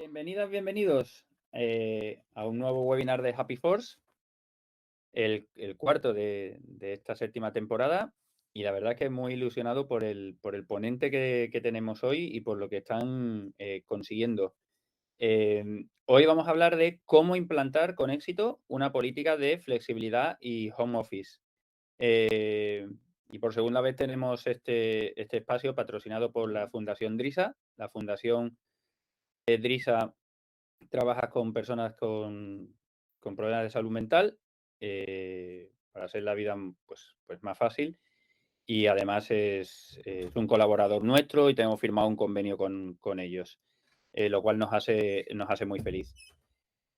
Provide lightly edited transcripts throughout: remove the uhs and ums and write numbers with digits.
Bienvenidas, bienvenidos a un nuevo webinar de Happy Force, el cuarto de esta séptima temporada. Y la verdad es que muy ilusionado por el ponente que tenemos hoy y por lo que están consiguiendo. Hoy vamos a hablar de cómo implantar con éxito una política de flexibilidad y home office. Y por segunda vez tenemos este espacio patrocinado por la Fundación DRISA. La Fundación DRISA trabaja con personas con problemas de salud mental para hacer la vida pues más fácil, y además es un colaborador nuestro y tenemos firmado un convenio con ellos, lo cual nos hace muy feliz.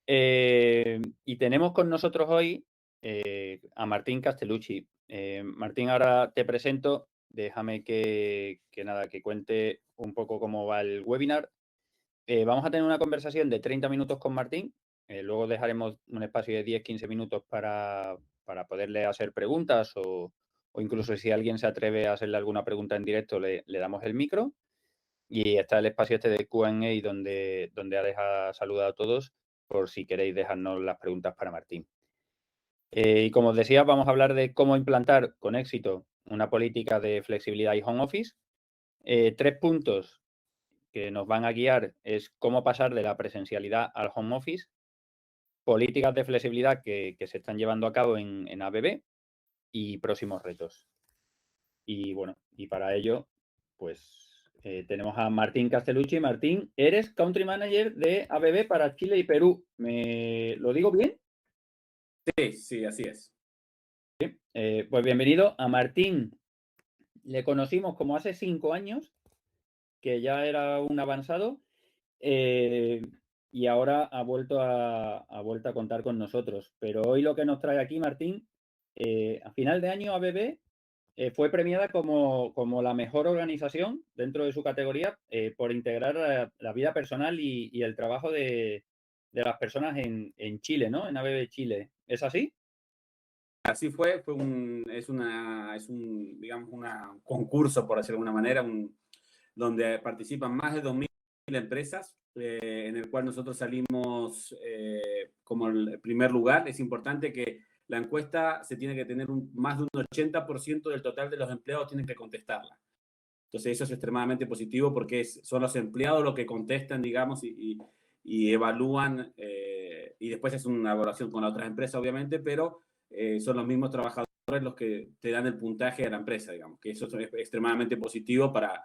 Y tenemos con nosotros hoy a Martín Castellucci. Martín, ahora te presento. Déjame que cuente un poco cómo va el webinar. Vamos a tener una conversación de 30 minutos con Martín. Luego dejaremos un espacio de 10-15 minutos para poderle hacer preguntas o incluso si alguien se atreve a hacerle alguna pregunta en directo, le damos el micro. Y está el espacio este de Q&A donde Alex ha saludado a todos por si queréis dejarnos las preguntas para Martín. Y como os decía, vamos a hablar de cómo implantar con éxito una política de flexibilidad y home office. 3 puntos que nos van a guiar es cómo pasar de la presencialidad al home office, políticas de flexibilidad que se están llevando a cabo en ABB y próximos retos. Y bueno, y para ello, pues tenemos a Martín Castellucci. Martín, eres Country Manager de ABB para Chile y Perú. ¿Me lo digo bien? Sí, así es. Pues bienvenido a Martín. Le conocimos como hace 5 años, que ya era un avanzado. Y ahora ha vuelto a contar con nosotros. Pero hoy lo que nos trae aquí, Martín, a final de año ABB fue premiada como la mejor organización dentro de su categoría por integrar la vida personal y el trabajo de las personas en Chile, ¿no? En ABB Chile. ¿Es así? Así fue es un, digamos, un concurso, por decirlo de alguna manera, donde participan más de 2.000 empresas, en el cual nosotros salimos como el primer lugar. Es importante que la encuesta se tiene que tener más de un 80% del total de los empleados tienen que contestarla. Entonces eso es extremadamente positivo porque son los empleados los que contestan, digamos, y evalúan, y después es una evaluación con las otras empresas, obviamente, pero son los mismos trabajadores los que te dan el puntaje a la empresa, digamos, que eso es extremadamente positivo para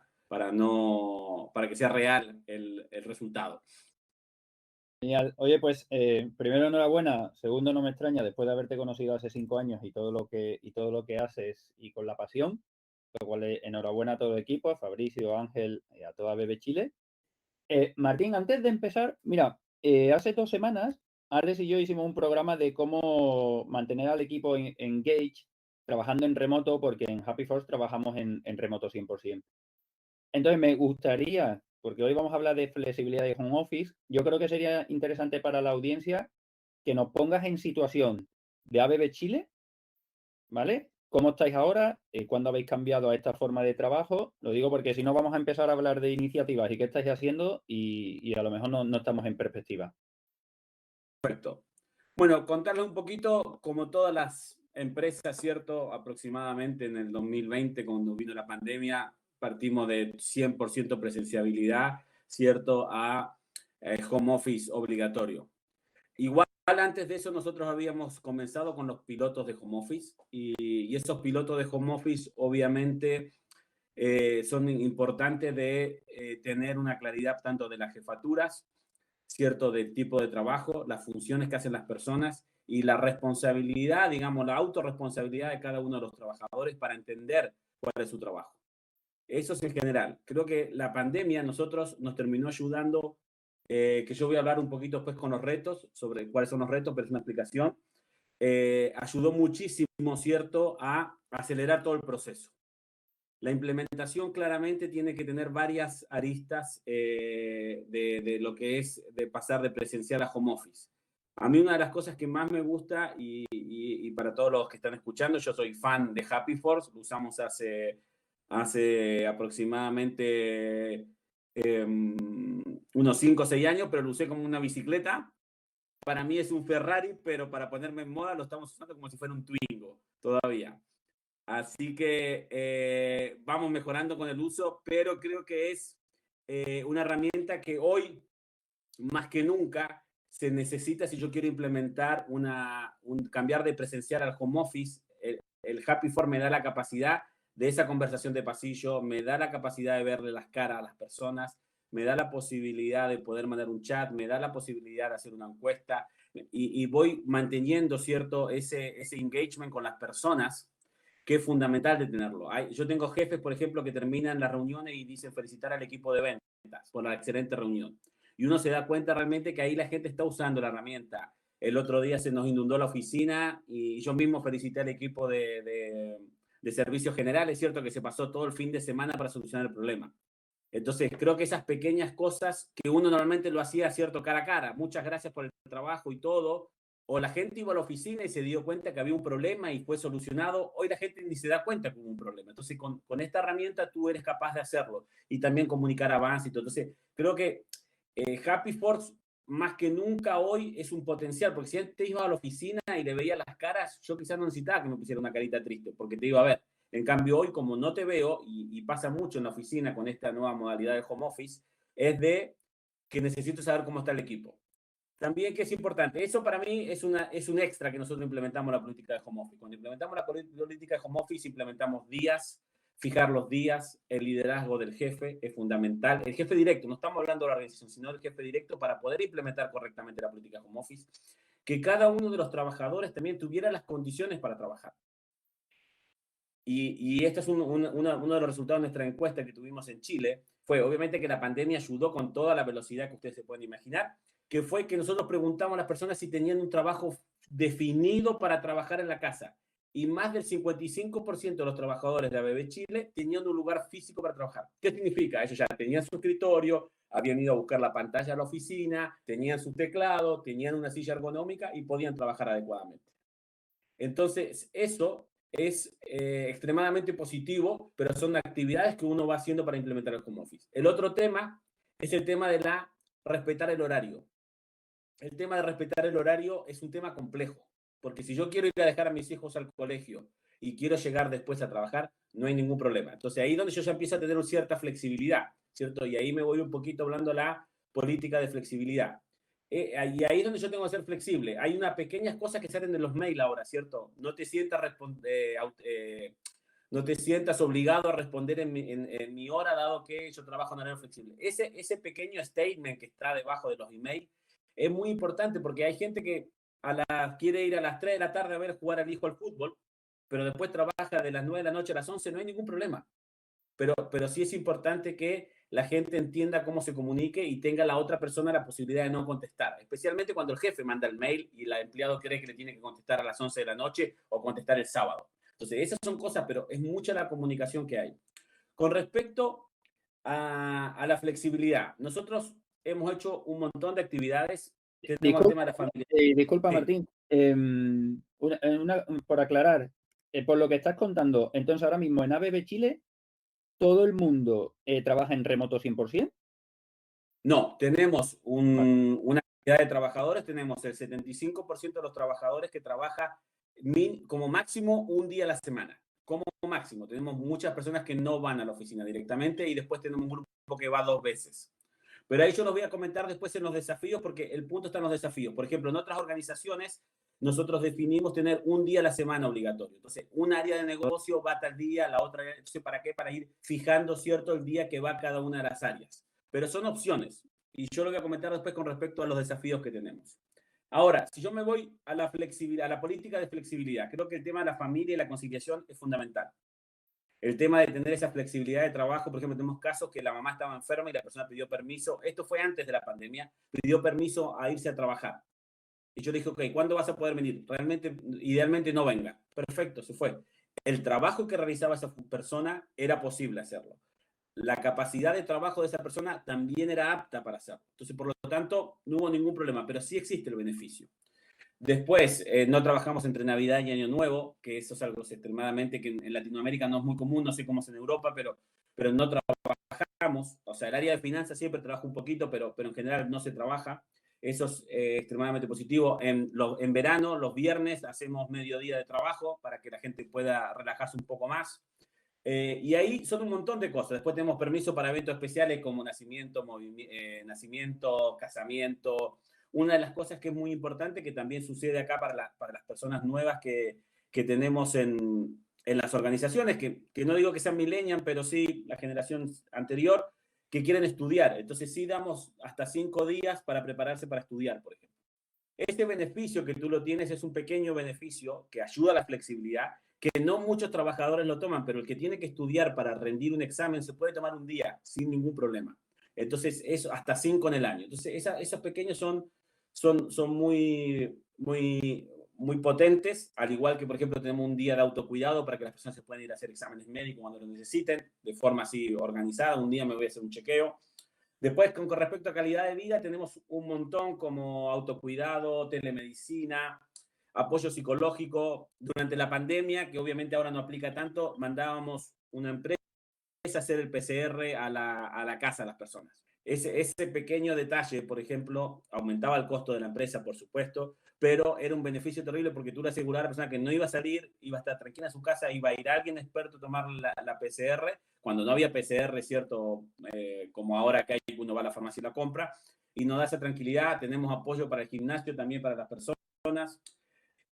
que sea real el resultado. Genial. Oye, pues primero enhorabuena, segundo no me extraña después de haberte conocido hace 5 años y todo lo que haces y con la pasión, lo cual enhorabuena a todo el equipo, a Fabricio, Ángel y a toda BB Chile. Martín, antes de empezar, mira, hace 2 semanas Alex y yo hicimos un programa de cómo mantener al equipo engaged trabajando en remoto, porque en Happy Force trabajamos en remoto 100%. Entonces, me gustaría, porque hoy vamos a hablar de flexibilidad de home office, yo creo que sería interesante para la audiencia que nos pongas en situación de ABB Chile, ¿vale? ¿Cómo estáis ahora? ¿Cuándo habéis cambiado a esta forma de trabajo? Lo digo porque si no vamos a empezar a hablar de iniciativas y qué estáis haciendo y a lo mejor no estamos en perspectiva. Perfecto. Bueno, contarles un poquito, como todas las empresas, ¿cierto? Aproximadamente en el 2020, cuando vino la pandemia, partimos de 100% presenciabilidad, ¿cierto? A home office obligatorio. Igual antes de eso nosotros habíamos comenzado con los pilotos de home office y esos pilotos de home office obviamente son importantes de tener una claridad tanto de las jefaturas, ¿cierto? Del tipo de trabajo, las funciones que hacen las personas y la responsabilidad, digamos, la autorresponsabilidad de cada uno de los trabajadores para entender cuál es su trabajo. Eso es en general. Creo que la pandemia a nosotros nos terminó ayudando, que yo voy a hablar un poquito después con los retos, sobre cuáles son los retos, pero es una explicación. Ayudó muchísimo, ¿cierto?, a acelerar todo el proceso. La implementación claramente tiene que tener varias aristas de lo que es de pasar de presencial a home office. A mí una de las cosas que más me gusta y para todos los que están escuchando, yo soy fan de Happy Force, lo usamos hace aproximadamente unos 5 o 6 años, pero lo usé como una bicicleta. Para mí es un Ferrari, pero para ponerme en moda lo estamos usando como si fuera un Twingo todavía. Así que vamos mejorando con el uso, pero creo que es una herramienta que hoy, más que nunca, se necesita si yo quiero implementar cambiar de presencial al home office. El Happy Four me da la capacidad de esa conversación de pasillo, me da la capacidad de verle las caras a las personas, me da la posibilidad de poder mandar un chat, me da la posibilidad de hacer una encuesta y voy manteniendo, ¿cierto?, ese engagement con las personas, que es fundamental de tenerlo. Yo tengo jefes, por ejemplo, que terminan las reuniones y dicen felicitar al equipo de ventas por la excelente reunión. Y uno se da cuenta realmente que ahí la gente está usando la herramienta. El otro día se nos inundó la oficina y yo mismo felicité al equipo de servicios generales, ¿cierto? Que se pasó todo el fin de semana para solucionar el problema. Entonces, creo que esas pequeñas cosas que uno normalmente lo hacía, ¿cierto?, cara a cara, muchas gracias por el trabajo y todo, o la gente iba a la oficina y se dio cuenta que había un problema y fue solucionado, hoy la gente ni se da cuenta que hubo un problema. Entonces, con esta herramienta tú eres capaz de hacerlo y también comunicar avance y todo. Entonces, creo que Happy Force, más que nunca hoy, es un potencial, porque si antes iba a la oficina y le veía las caras, yo quizás no necesitaba que me pusiera una carita triste, porque te iba a ver. En cambio, hoy, como no te veo, y pasa mucho en la oficina con esta nueva modalidad de home office, es de que necesito saber cómo está el equipo. También que es importante, eso para mí es un extra que nosotros implementamos la política de home office. Cuando implementamos la política de home office, implementamos días, fijar los días, el liderazgo del jefe es fundamental. El jefe directo, no estamos hablando de la organización, sino del jefe directo para poder implementar correctamente la política de home office. Que cada uno de los trabajadores también tuviera las condiciones para trabajar. Y este es uno de los resultados de nuestra encuesta que tuvimos en Chile. Fue obviamente que la pandemia ayudó con toda la velocidad que ustedes se pueden imaginar, que fue que nosotros preguntamos a las personas si tenían un trabajo definido para trabajar en la casa. Y más del 55% de los trabajadores de ABB Chile tenían un lugar físico para trabajar. ¿Qué significa? Ellos ya tenían su escritorio, habían ido a buscar la pantalla a la oficina, tenían su teclado, tenían una silla ergonómica y podían trabajar adecuadamente. Entonces, eso es extremadamente positivo, pero son actividades que uno va haciendo para implementar el home office. El otro tema es el tema de respetar el horario. El tema de respetar el horario es un tema complejo, porque si yo quiero ir a dejar a mis hijos al colegio y quiero llegar después a trabajar, no hay ningún problema. Entonces ahí es donde yo ya empiezo a tener una cierta flexibilidad, ¿cierto? Y ahí me voy un poquito hablando de la política de flexibilidad. Y ahí es donde yo tengo que ser flexible. Hay unas pequeñas cosas que salen de los mails ahora, ¿cierto? No te sientas obligado a responder en mi hora, dado que yo trabajo en horario flexible. Ese pequeño statement que está debajo de los emails es muy importante porque hay gente que quiere ir a las 3 de la tarde a ver jugar al hijo al fútbol, pero después trabaja de las 9 de la noche a las 11, no hay ningún problema. Pero sí es importante que la gente entienda cómo se comunique y tenga la otra persona la posibilidad de no contestar, especialmente cuando el jefe manda el mail y el empleado cree que le tiene que contestar a las 11 de la noche o contestar el sábado. Entonces, esas son cosas, pero es mucha la comunicación que hay. Con respecto a la flexibilidad, nosotros hemos hecho un montón de actividades. Tenemos el tema de la familia. Disculpa, Sí. Martín. Por aclarar, por lo que estás contando, entonces ahora mismo en ABB Chile, ¿todo el mundo trabaja en remoto 100%? No, tenemos una cantidad de trabajadores, tenemos el 75% de los trabajadores que trabaja como máximo un día a la semana, como máximo. Tenemos muchas personas que no van a la oficina directamente y después tenemos un grupo que va 2 veces. Pero ahí yo los voy a comentar después en los desafíos, porque el punto está en los desafíos. Por ejemplo, en otras organizaciones, nosotros definimos tener un día a la semana obligatorio. Entonces, un área de negocio va tal día, la otra, entonces, ¿para qué? Para ir fijando, ¿cierto?, el día que va cada una de las áreas. Pero son opciones. Y yo lo voy a comentar después con respecto a los desafíos que tenemos. Ahora, si yo me voy a la flexibilidad, a la política de flexibilidad, creo que el tema de la familia y la conciliación es fundamental. El tema de tener esa flexibilidad de trabajo, por ejemplo, tenemos casos que la mamá estaba enferma y la persona pidió permiso, esto fue antes de la pandemia, pidió permiso a irse a trabajar. Y yo le dije, ok, ¿cuándo vas a poder venir? Realmente, idealmente no venga. Perfecto, se fue. El trabajo que realizaba esa persona era posible hacerlo. La capacidad de trabajo de esa persona también era apta para hacerlo. Entonces, por lo tanto, no hubo ningún problema, pero sí existe el beneficio. Después, no trabajamos entre Navidad y Año Nuevo, que eso es algo extremadamente que en Latinoamérica no es muy común, no sé cómo es en Europa, pero no trabajamos. o sea, el área de finanzas siempre trabaja un poquito, pero en general no se trabaja. Eso es extremadamente positivo. En verano, los viernes, hacemos mediodía de trabajo para que la gente pueda relajarse un poco más. Y ahí son un montón de cosas. Después tenemos permiso para eventos especiales como nacimiento, casamiento. Una de las cosas que es muy importante, que también sucede acá para las personas nuevas que tenemos en las organizaciones, que no digo que sean millennials, pero sí la generación anterior, que quieren estudiar. Entonces sí damos hasta 5 días para prepararse para estudiar, por ejemplo. Este beneficio que tú lo tienes es un pequeño beneficio que ayuda a la flexibilidad, que no muchos trabajadores lo toman, pero el que tiene que estudiar para rendir un examen se puede tomar un día sin ningún problema. Entonces, eso hasta 5 en el año. Entonces, esos pequeños son muy potentes, al igual que, por ejemplo, tenemos un día de autocuidado para que las personas se puedan ir a hacer exámenes médicos cuando lo necesiten, de forma así organizada. Un día me voy a hacer un chequeo. Después, con respecto a calidad de vida, tenemos un montón como autocuidado, telemedicina, apoyo psicológico. Durante la pandemia, que obviamente ahora no aplica tanto, mandábamos una empresa a hacer el PCR a la casa de las personas. Ese pequeño detalle, por ejemplo, aumentaba el costo de la empresa, por supuesto, pero era un beneficio terrible porque tú le asegurabas a la persona que no iba a salir, iba a estar tranquila en su casa, iba a ir alguien experto a tomar la PCR, cuando no había PCR, ¿cierto? Como ahora que hay, uno va a la farmacia y la compra, y nos da esa tranquilidad. Tenemos apoyo para el gimnasio también para las personas.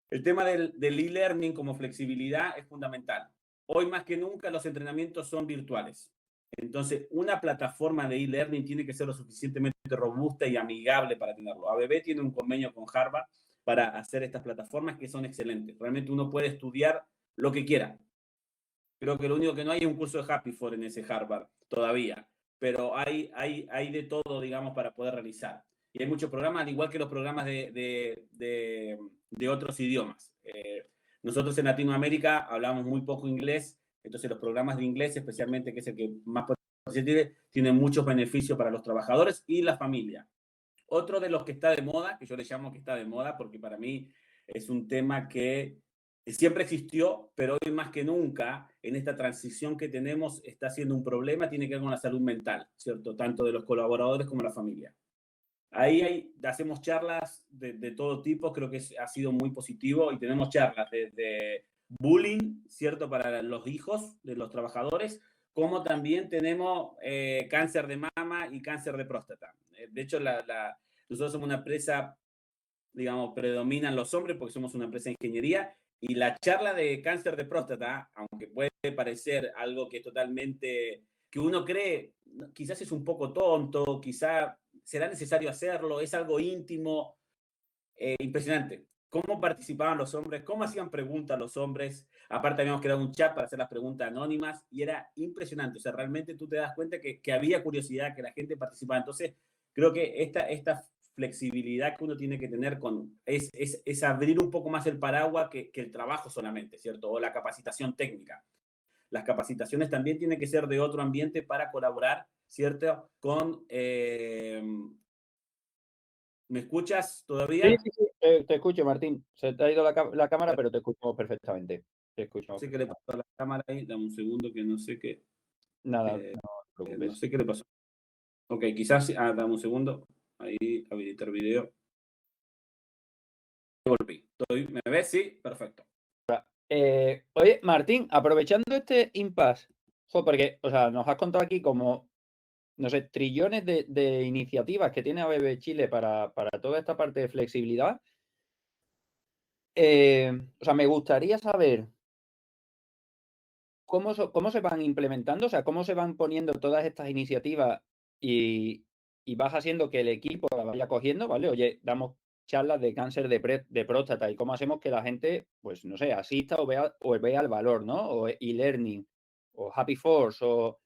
El tema del e-learning como flexibilidad es fundamental. Hoy más que nunca los entrenamientos son virtuales. Entonces, una plataforma de e-learning tiene que ser lo suficientemente robusta y amigable para tenerlo. ABB tiene un convenio con Harvard para hacer estas plataformas que son excelentes. Realmente uno puede estudiar lo que quiera. Creo que lo único que no hay es un curso de Happy For en ese Harvard todavía, pero hay de todo, digamos, para poder realizar. Y hay muchos programas, al igual que los programas de otros idiomas. Nosotros en Latinoamérica hablamos muy poco inglés, entonces los programas de inglés, especialmente, que es el que más tiene, tienen muchos beneficios para los trabajadores y la familia. Otro de los que está de moda, que yo le llamo que está de moda, porque para mí es un tema que siempre existió, pero hoy más que nunca, en esta transición que tenemos, está siendo un problema, tiene que ver con la salud mental, ¿cierto? Tanto de los colaboradores como la familia. Ahí hacemos charlas de todo tipo, creo que ha sido muy positivo y tenemos charlas desde bullying, ¿cierto? Para los hijos de los trabajadores, como también tenemos cáncer de mama y cáncer de próstata. De hecho, nosotros somos una empresa, digamos, predominan los hombres porque somos una empresa de ingeniería y la charla de cáncer de próstata, aunque puede parecer algo que es totalmente, que uno cree, quizás es un poco tonto, quizás será necesario hacerlo, es algo íntimo, impresionante. Cómo participaban los hombres, cómo hacían preguntas los hombres. Aparte habíamos creado un chat para hacer las preguntas anónimas y era impresionante. O sea, realmente tú te das cuenta que había curiosidad, que la gente participaba. Entonces, creo que esta flexibilidad que uno tiene que tener es abrir un poco más el paraguas que el trabajo solamente, ¿cierto? O la capacitación técnica. Las capacitaciones también tienen que ser de otro ambiente para colaborar, ¿cierto? ¿Me escuchas Sí, todavía? sí, sí, te escucho, Martín. Se te ha ido la cámara, pero te escucho perfectamente. Te No escucho sé qué le perfectamente. pasó a la cámara ahí, dame un segundo que no sé qué, Nada, eh, no te no preocupes. sé qué le pasó. Ok, quizás, dame un segundo, ahí, habilitar video. Volví. ¿Me ves? Sí, perfecto. Oye, Martín, aprovechando este impasse, porque, o sea, nos has contado aquí como, no sé, trillones de iniciativas que tiene ABB Chile para toda esta parte de flexibilidad. O sea, me gustaría saber cómo se van implementando, o sea, cómo se van poniendo todas estas iniciativas y vas haciendo que el equipo la vaya cogiendo, ¿vale? Oye, damos charlas de cáncer de próstata y cómo hacemos que la gente, pues, no sé, asista o vea el valor, ¿no? O e-learning, o Happy Force, o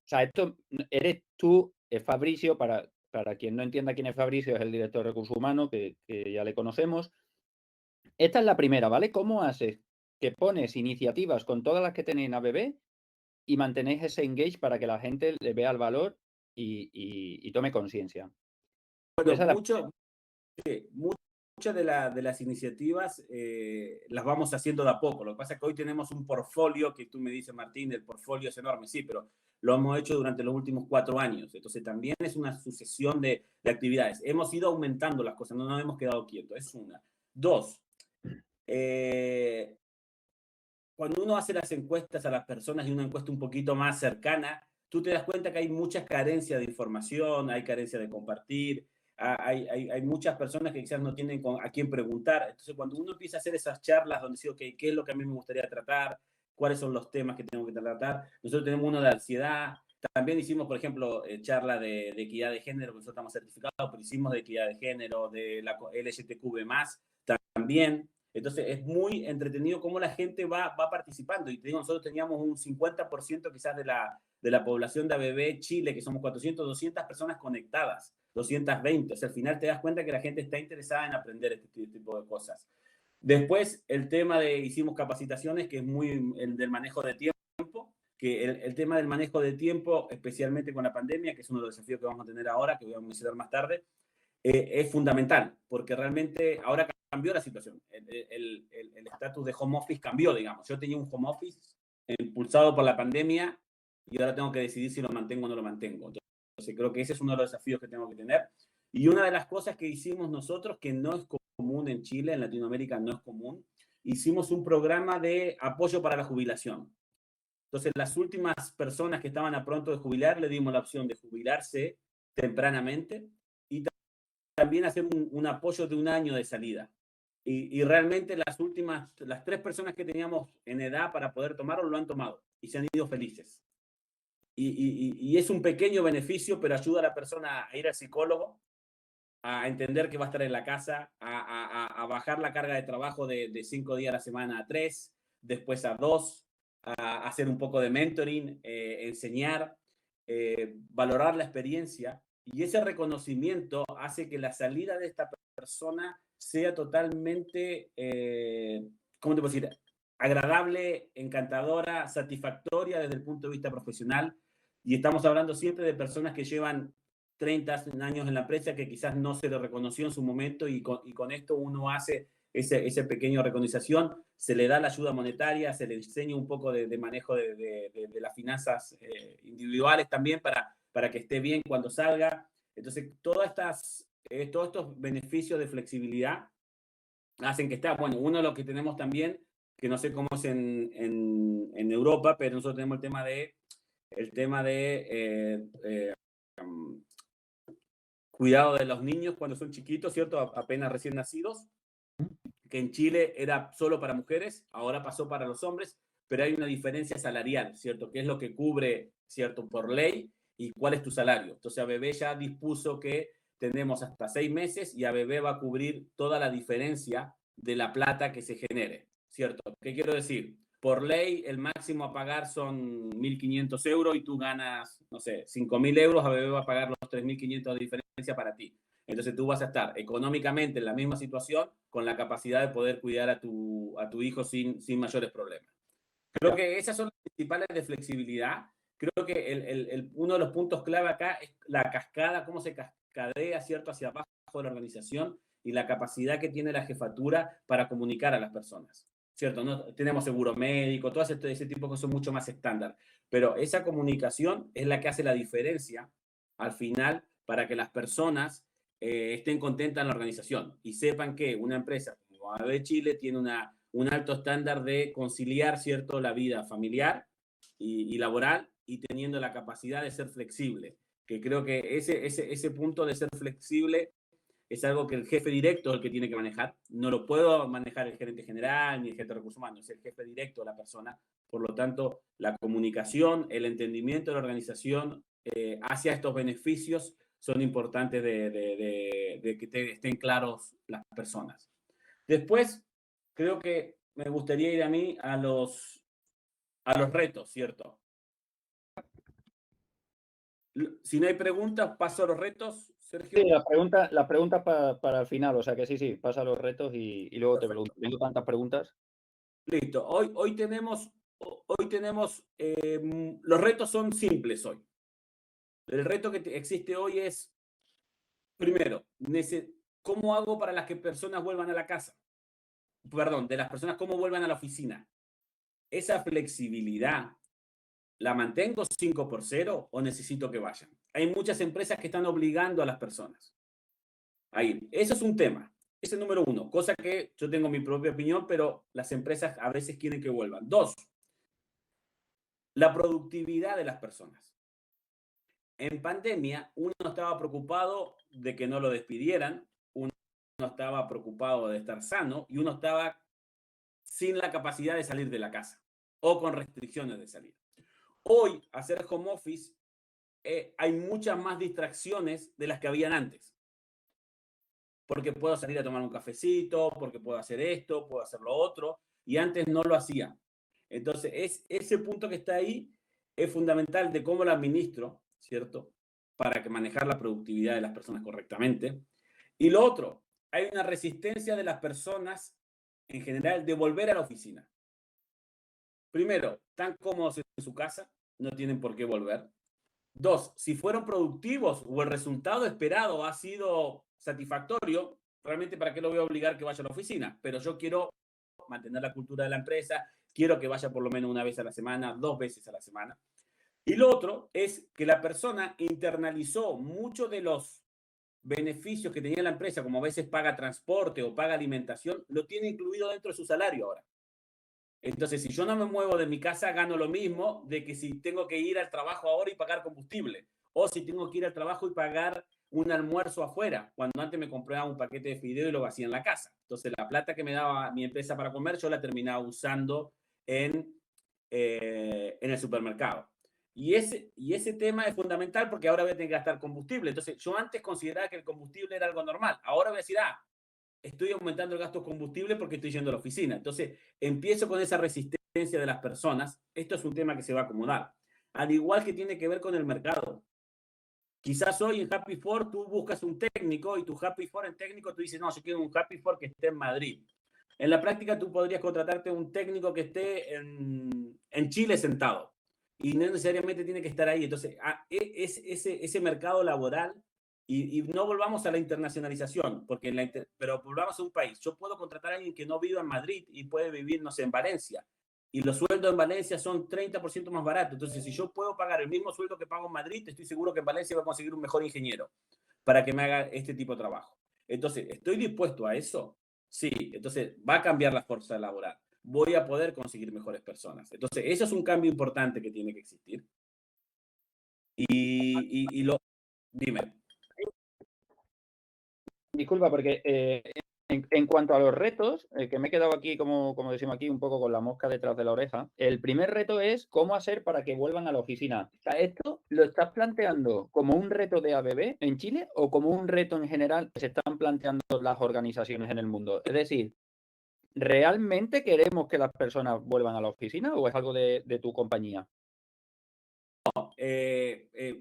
sea, esto eres tú, Fabricio, para quien no entienda quién es Fabricio, es el director de recursos humanos, que ya le conocemos. Esta es la primera, ¿vale? ¿Cómo haces que pones iniciativas con todas las que tenéis en ABB y mantenéis ese engage para que la gente le vea el valor y tome conciencia? Bueno, Esa es la mucho muchas de las iniciativas las vamos haciendo de a poco. Lo que pasa es que hoy tenemos un portfolio que tú me dices, Martín, el portfolio es enorme, sí, pero lo hemos hecho durante los últimos 4 años. Entonces también es una sucesión de actividades. Hemos ido aumentando las cosas, no nos hemos quedado quietos, es una. Dos, cuando uno hace las encuestas a las personas y una encuesta un poquito más cercana, tú te das cuenta que hay muchas carencias de información, hay carencia de compartir, hay muchas personas que quizás no tienen a quién preguntar. Entonces, cuando uno empieza a hacer esas charlas donde dice, okay, ¿qué es lo que a mí me gustaría tratar? ¿Cuáles son los temas que tengo que tratar? Nosotros tenemos uno de ansiedad. También hicimos, por ejemplo, charla de equidad de género, nosotros estamos certificados, pero hicimos de equidad de género, de la LGTQ+, también. Entonces es muy entretenido cómo la gente va participando. Y te digo, nosotros teníamos un 50% quizás de la población de ABB Chile, que somos 400, 200 personas conectadas, 220. O sea, al final te das cuenta que la gente está interesada en aprender este tipo de cosas. Después, el tema hicimos capacitaciones, que es muy el del manejo de tiempo, que el tema del manejo de tiempo, especialmente con la pandemia, que es uno de los desafíos que vamos a tener ahora, que voy a mencionar más tarde, es fundamental, porque realmente ahora cambió la situación. El estatus de home office cambió, digamos. Yo tenía un home office impulsado por la pandemia y ahora tengo que decidir si lo mantengo o no lo mantengo. Entonces creo que ese es uno de los desafíos que tengo que tener. Y una de las cosas que hicimos nosotros, que no es común en Chile, en Latinoamérica no es común, hicimos un programa de apoyo para la jubilación. Entonces, las últimas personas que estaban a pronto de jubilar, le dimos la opción de jubilarse tempranamente y también hacer un apoyo de un año de salida. Y realmente las 3 personas que teníamos en edad para poder tomarlo, lo han tomado y se han ido felices. Y es un pequeño beneficio, pero ayuda a la persona a ir al psicólogo, a entender que va a estar en la casa, a bajar la carga de trabajo de 5 días a la semana a 3, después a 2, a hacer un poco de mentoring, enseñar, valorar la experiencia. Y ese reconocimiento hace que la salida de esta persona sea totalmente, ¿cómo te puedo decir? Agradable, encantadora, satisfactoria desde el punto de vista profesional. Y estamos hablando siempre de personas que llevan 30 años en la empresa que quizás no se le reconoció en su momento y con esto uno hace ese pequeño recognización, se le da la ayuda monetaria, se le enseña un poco de manejo de las finanzas individuales también para que esté bien cuando salga. Entonces, todos estos beneficios de flexibilidad hacen que esté, bueno, uno de los que tenemos también, que no sé cómo es en Europa, pero nosotros tenemos el tema de cuidado de los niños cuando son chiquitos, ¿cierto? Apenas recién nacidos, que en Chile era solo para mujeres, ahora pasó para los hombres, pero hay una diferencia salarial, ¿cierto? ¿Qué es lo que cubre, ¿cierto? Por ley y cuál es tu salario. Entonces ABB ya dispuso que tenemos hasta 6 meses y ABB va a cubrir toda la diferencia de la plata que se genere, ¿cierto? ¿Qué quiero decir? Por ley, el máximo a pagar son 1.500 euros y tú ganas, no sé, 5.000 euros, ABB va a pagar los 3.500 de diferencia para ti. Entonces tú vas a estar económicamente en la misma situación con la capacidad de poder cuidar a tu hijo sin mayores problemas. Creo que esas son las principales de flexibilidad. Creo que uno de los puntos clave acá es la cascada, cómo se cascadea, ¿cierto?, hacia abajo de la organización y la capacidad que tiene la jefatura para comunicar a las personas, ¿cierto? ¿No? Tenemos seguro médico, todo ese tipo de cosas son mucho más estándar, pero esa comunicación es la que hace la diferencia al final para que las personas estén contentas en la organización y sepan que una empresa como ABB Chile tiene un alto estándar de conciliar, ¿cierto?, la vida familiar y laboral y teniendo la capacidad de ser flexible. Que creo que ese punto de ser flexible es algo que el jefe directo es el que tiene que manejar. No lo puedo manejar el gerente general ni el jefe de recursos humanos, es el jefe directo de la persona. Por lo tanto, la comunicación, el entendimiento de la organización hacia estos beneficios son importantes de que estén claros las personas. Después, creo que me gustaría ir a mí a los retos, ¿cierto? Si no hay preguntas, paso a los retos, Sergio. Sí, la pregunta para el final, o sea que sí, pasa los retos y luego te pregunto. Tengo tantas preguntas. Listo. Hoy tenemos los retos son simples hoy. El reto que existe hoy es, primero, ¿cómo hago para las que personas vuelvan a la casa? Perdón, de las personas, ¿cómo vuelvan a la oficina? Esa flexibilidad, ¿la mantengo 5x0 o necesito que vayan? Hay muchas empresas que están obligando a las personas a ir. Eso es un tema. Ese es el número uno. Cosa que yo tengo mi propia opinión, pero las empresas a veces quieren que vuelvan. Dos, la productividad de las personas. En pandemia, uno estaba preocupado de que no lo despidieran, uno estaba preocupado de estar sano y uno estaba sin la capacidad de salir de la casa o con restricciones de salir. Hoy, hacer home office, hay muchas más distracciones de las que habían antes. Porque puedo salir a tomar un cafecito, porque puedo hacer esto, puedo hacer lo otro, y antes no lo hacía. Entonces, ese punto que está ahí es fundamental de cómo lo administro, ¿cierto? Para que manejar la productividad de las personas correctamente. Y lo otro, hay una resistencia de las personas en general de volver a la oficina. Primero, están cómodos en su casa, no tienen por qué volver. Dos, si fueron productivos o el resultado esperado ha sido satisfactorio, realmente para qué lo voy a obligar que vaya a la oficina. Pero yo quiero mantener la cultura de la empresa, quiero que vaya por lo menos una vez a la semana, 2 veces a la semana. Y lo otro es que la persona internalizó muchos de los beneficios que tenía la empresa, como a veces paga transporte o paga alimentación, lo tiene incluido dentro de su salario ahora. Entonces, si yo no me muevo de mi casa, gano lo mismo de que si tengo que ir al trabajo ahora y pagar combustible, o si tengo que ir al trabajo y pagar un almuerzo afuera, cuando antes me compraba un paquete de fideo y lo hacía en la casa. Entonces, la plata que me daba mi empresa para comer, yo la terminaba usando en el supermercado. Y ese tema es fundamental porque ahora voy a tener que gastar combustible. Entonces, yo antes consideraba que el combustible era algo normal. Ahora voy a decir, estoy aumentando el gasto de combustible porque estoy yendo a la oficina. Entonces, empiezo con esa resistencia de las personas. Esto es un tema que se va a acomodar. Al igual que tiene que ver con el mercado. Quizás hoy en Happy Four tú buscas un técnico y tu Happy Four en técnico tú dices, no, yo quiero un Happy Four que esté en Madrid. En la práctica tú podrías contratarte un técnico que esté en Chile sentado y no necesariamente tiene que estar ahí. Entonces, ese mercado laboral y no volvamos a la internacionalización, pero volvamos a un país. Yo puedo contratar a alguien que no viva en Madrid y puede vivir, no sé, en Valencia. Y los sueldos en Valencia son 30% más baratos. Entonces, si yo puedo pagar el mismo sueldo que pago en Madrid, estoy seguro que en Valencia voy a conseguir un mejor ingeniero para que me haga este tipo de trabajo. Entonces, ¿estoy dispuesto a eso? Sí. Entonces, va a cambiar la fuerza laboral. Voy a poder conseguir mejores personas. Entonces, eso es un cambio importante que tiene que existir. Dime. Disculpa, porque en cuanto a los retos, que me he quedado aquí, como decimos aquí, un poco con la mosca detrás de la oreja, el primer reto es cómo hacer para que vuelvan a la oficina. O sea, ¿esto lo estás planteando como un reto de ABB en Chile o como un reto en general que se están planteando las organizaciones en el mundo? Es decir, ¿realmente queremos que las personas vuelvan a la oficina o es algo de tu compañía?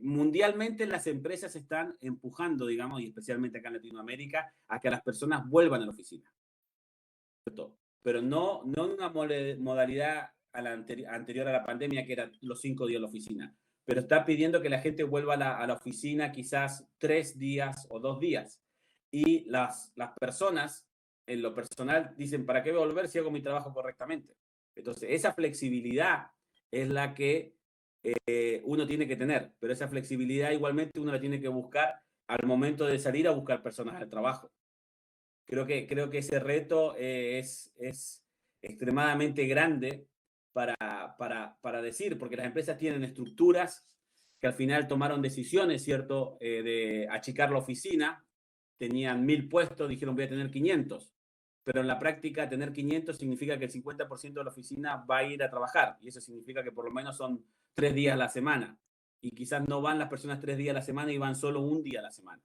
Mundialmente las empresas están empujando, digamos, y especialmente acá en Latinoamérica, a que las personas vuelvan a la oficina. Pero no en una modalidad anterior a la pandemia, que eran los 5 días a la oficina. Pero está pidiendo que la gente vuelva a la oficina quizás 3 días o 2 días. Y las personas, en lo personal, dicen, ¿para qué volver si hago mi trabajo correctamente? Entonces, esa flexibilidad es la que uno tiene que tener, pero esa flexibilidad igualmente uno la tiene que buscar al momento de salir a buscar personas al trabajo. Creo que ese reto es extremadamente grande para decir, porque las empresas tienen estructuras que al final tomaron decisiones, ¿cierto?, de achicar la oficina, tenían 1000 puestos, dijeron voy a tener 500, pero en la práctica tener 500 significa que el 50% de la oficina va a ir a trabajar, y eso significa que por lo menos son 3 días a la semana, y quizás no van las personas 3 días a la semana y van solo un día a la semana.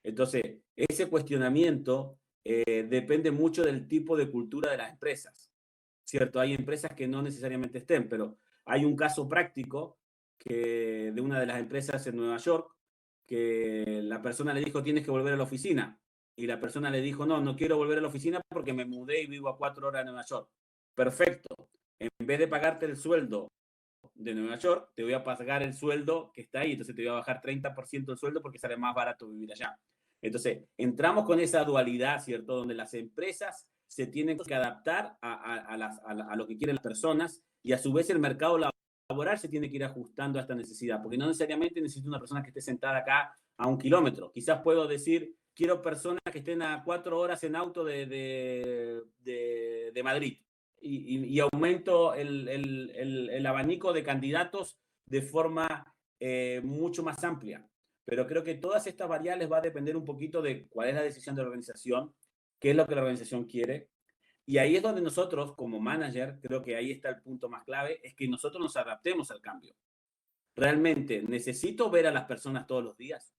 Entonces, ese cuestionamiento depende mucho del tipo de cultura de las empresas, ¿cierto? Hay empresas que no necesariamente estén, pero hay un caso práctico de una de las empresas en Nueva York, que la persona le dijo, tienes que volver a la oficina. Y la persona le dijo, no, no quiero volver a la oficina porque me mudé y vivo a 4 horas de Nueva York. Perfecto. En vez de pagarte el sueldo de Nueva York, te voy a pagar el sueldo que está ahí. Entonces te voy a bajar 30% el sueldo porque sale más barato vivir allá. Entonces, entramos con esa dualidad, ¿cierto? Donde las empresas se tienen que adaptar a lo que quieren las personas y a su vez el mercado laboral se tiene que ir ajustando a esta necesidad, porque no necesariamente necesito una persona que esté sentada acá a 1 kilómetro. Quizás puedo decir, quiero personas que estén a 4 horas en auto de Madrid y aumento el abanico de candidatos de forma mucho más amplia. Pero creo que todas estas variables va a depender un poquito de cuál es la decisión de la organización, qué es lo que la organización quiere. Y ahí es donde nosotros, como manager, creo que ahí está el punto más clave, es que nosotros nos adaptemos al cambio. Realmente, ¿necesito ver a las personas todos los días?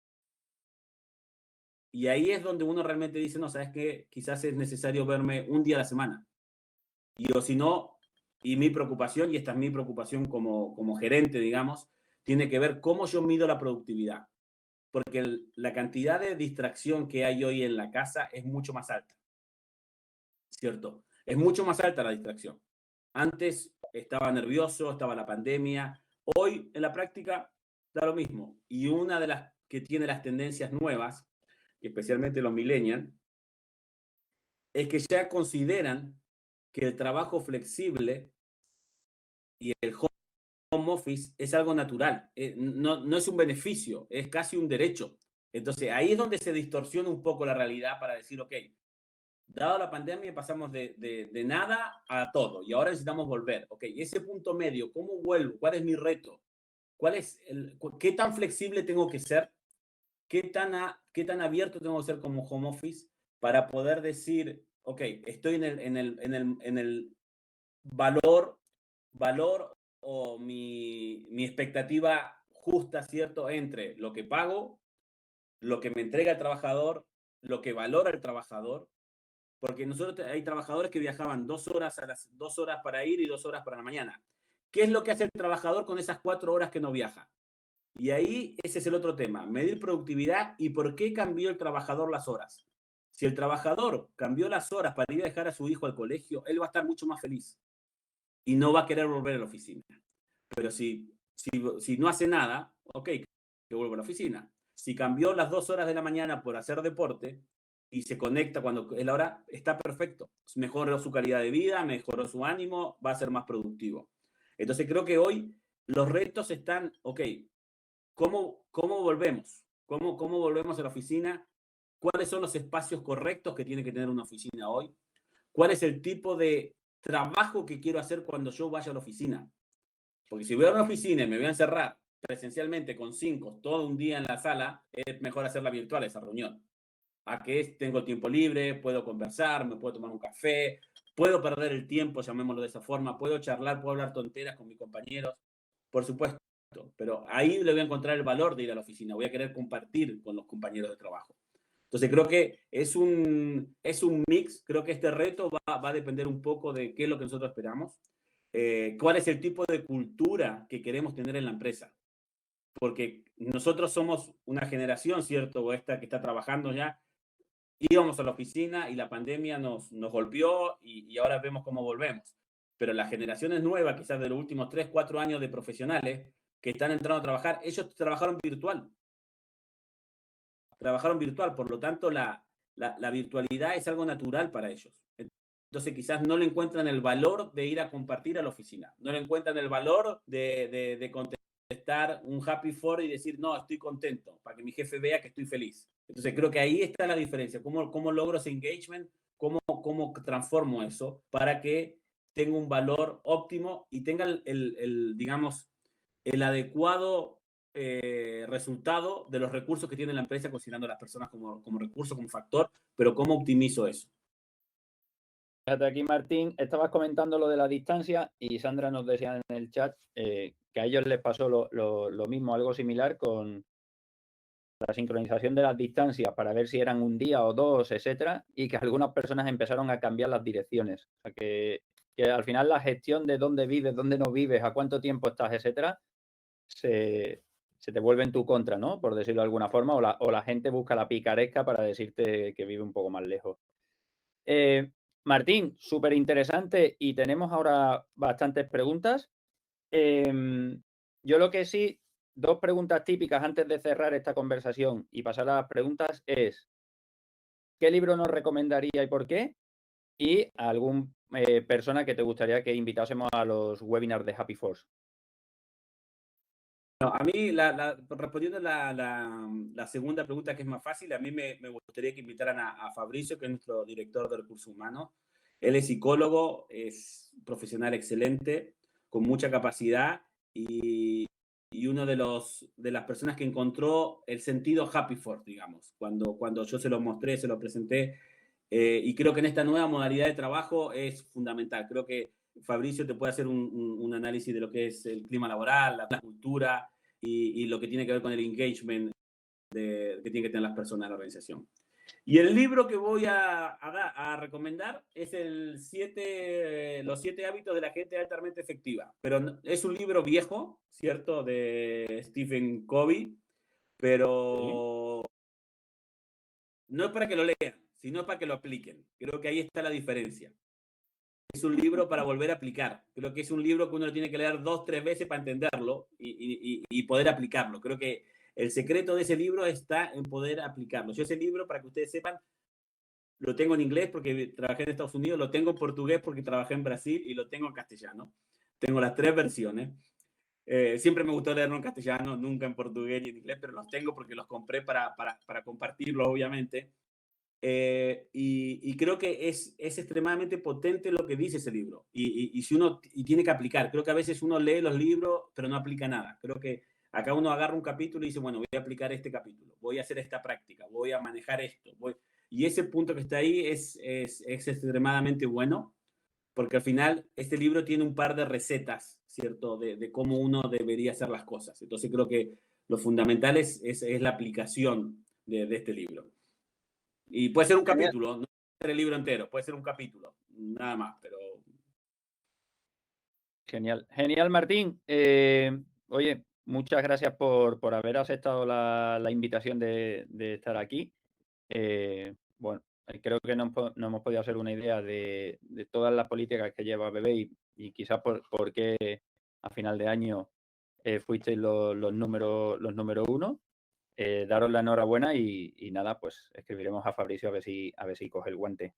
Y ahí es donde uno realmente dice, no, ¿sabes qué? Quizás es necesario verme un día a la semana. Y o si no, y mi preocupación, y esta es mi preocupación como gerente, digamos, tiene que ver cómo yo mido la productividad. Porque la cantidad de distracción que hay hoy en la casa es mucho más alta, ¿cierto? Es mucho más alta la distracción. Antes estaba nervioso, estaba la pandemia. Hoy en la práctica da lo mismo. Y una de las que tiene las tendencias nuevas, especialmente los millennials, es que ya consideran que el trabajo flexible y el home office es algo natural. No es un beneficio, es casi un derecho. Entonces ahí es donde se distorsiona un poco la realidad para decir, ok, dado la pandemia pasamos de nada a todo y ahora necesitamos volver. Ok, ese punto medio, ¿cómo vuelvo? ¿Cuál es mi reto? ¿Qué tan flexible tengo que ser? ¿Qué tan abierto tengo que ser como home office para poder decir, ok, estoy en el valor o mi expectativa justa, ¿cierto? Entre lo que pago, lo que me entrega el trabajador, lo que valora el trabajador, porque nosotros hay trabajadores que viajaban 2 horas, 2 horas para ir y 2 horas para la mañana. ¿Qué es lo que hace el trabajador con esas 4 horas que no viaja? Y ahí ese es el otro tema, medir productividad y por qué cambió el trabajador las horas. Si el trabajador cambió las horas para ir a dejar a su hijo al colegio, él va a estar mucho más feliz y no va a querer volver a la oficina. Pero si no hace nada, ok, que vuelva a la oficina. Si cambió las 2 horas de la mañana por hacer deporte y se conecta cuando es la hora, está perfecto. Mejoró su calidad de vida, mejoró su ánimo, va a ser más productivo. Entonces creo que hoy los retos están, ok, ¿cómo volvemos? ¿Cómo volvemos a la oficina? ¿Cuáles son los espacios correctos que tiene que tener una oficina hoy? ¿Cuál es el tipo de trabajo que quiero hacer cuando yo vaya a la oficina? Porque si voy a una oficina y me voy a encerrar presencialmente con 5 todo un día en la sala, es mejor hacerla virtual esa reunión. A que tengo tiempo libre, puedo conversar, me puedo tomar un café, puedo perder el tiempo, llamémoslo de esa forma, puedo charlar, puedo hablar tonteras con mis compañeros, por supuesto, pero ahí le voy a encontrar el valor de ir a la oficina, voy a querer compartir con los compañeros de trabajo. Entonces creo que es un mix, creo que este reto va a depender un poco de qué es lo que nosotros esperamos, cuál es el tipo de cultura que queremos tener en la empresa. Porque nosotros somos una generación, ¿cierto? O esta que está trabajando ya, íbamos a la oficina y la pandemia nos golpeó y ahora vemos cómo volvemos. Pero las generaciones nuevas, quizás de los últimos 3, 4 años de profesionales que están entrando a trabajar, ellos trabajaron virtual. Por lo tanto la virtualidad es algo natural para ellos. Entonces quizás no le encuentran el valor de ir a compartir a la oficina, no le encuentran el valor de contestar un happy for y decir, no, estoy contento, para que mi jefe vea que estoy feliz. Entonces creo que ahí está la diferencia, cómo logro ese engagement, cómo transformo eso para que tenga un valor óptimo y tenga digamos, el adecuado resultado de los recursos que tiene la empresa, considerando a las personas como recurso, como factor, pero cómo optimizo eso. Fíjate aquí, Martín, estabas comentando lo de la distancia y Sandra nos decía en el chat que a ellos les pasó lo mismo, algo similar con la sincronización de las distancias para ver si eran un día o dos, etcétera, y que algunas personas empezaron a cambiar las direcciones. O sea, que al final la gestión de dónde vives, dónde no vives, a cuánto tiempo estás, etcétera, se te vuelve en tu contra, ¿no? Por decirlo de alguna forma, o la gente busca la picaresca para decirte que vive un poco más lejos. Martín, súper interesante y tenemos ahora bastantes preguntas. Yo lo que sí, 2 preguntas típicas antes de cerrar esta conversación y pasar a las preguntas es, ¿qué libro nos recomendaría y por qué? Y algún persona que te gustaría que invitásemos a los webinars de Happy Force. No, a mí, respondiendo la segunda pregunta, que es más fácil, a mí me gustaría que invitaran a Fabricio, que es nuestro director de recursos humanos. Él es psicólogo, es profesional excelente, con mucha capacidad y uno de las personas que encontró el sentido Happy Force, digamos, cuando yo se lo mostré, se lo presenté. Y creo que en esta nueva modalidad de trabajo es fundamental. Creo que Fabricio te puede hacer un análisis de lo que es el clima laboral, la cultura y lo que tiene que ver con el engagement que tienen que tener las personas en la organización. Y el libro que voy a recomendar es Los 7 hábitos de la gente altamente efectiva. Pero es un libro viejo, ¿cierto? De Stephen Covey, pero no es para que lo lean, sino para que lo apliquen. Creo que ahí está la diferencia. Es un libro para volver a aplicar. Creo que es un libro que uno lo tiene que leer 2, 3 veces para entenderlo y poder aplicarlo. Creo que el secreto de ese libro está en poder aplicarlo. Yo ese libro, para que ustedes sepan, lo tengo en inglés porque trabajé en Estados Unidos, lo tengo en portugués porque trabajé en Brasil y lo tengo en castellano. Tengo las 3 versiones. Siempre me gustó leerlo en castellano, nunca en portugués ni en inglés, pero los tengo porque los compré para compartirlo, obviamente. Y creo que es extremadamente potente lo que dice ese libro. Y si uno tiene que aplicar, creo que a veces uno lee los libros, pero no aplica nada. Creo que acá uno agarra un capítulo y dice, bueno, voy a aplicar este capítulo, voy a hacer esta práctica, voy a manejar esto. Y ese punto que está ahí es extremadamente bueno, porque al final este libro tiene un par de recetas, ¿cierto? De cómo uno debería hacer las cosas. Entonces creo que lo fundamental es la aplicación de este libro. Y puede ser un Genial. capítulo, no puede ser el libro entero, puede ser un capítulo, nada más, pero... Genial, genial, Martín. Oye, muchas gracias por haber aceptado la invitación de estar aquí. Bueno, creo que nos hemos podido hacer una idea de todas las políticas que lleva BB y quizás por qué a final de año fuisteis los número 1. Daros la enhorabuena y nada, pues escribiremos a Fabricio a ver si coge el guante.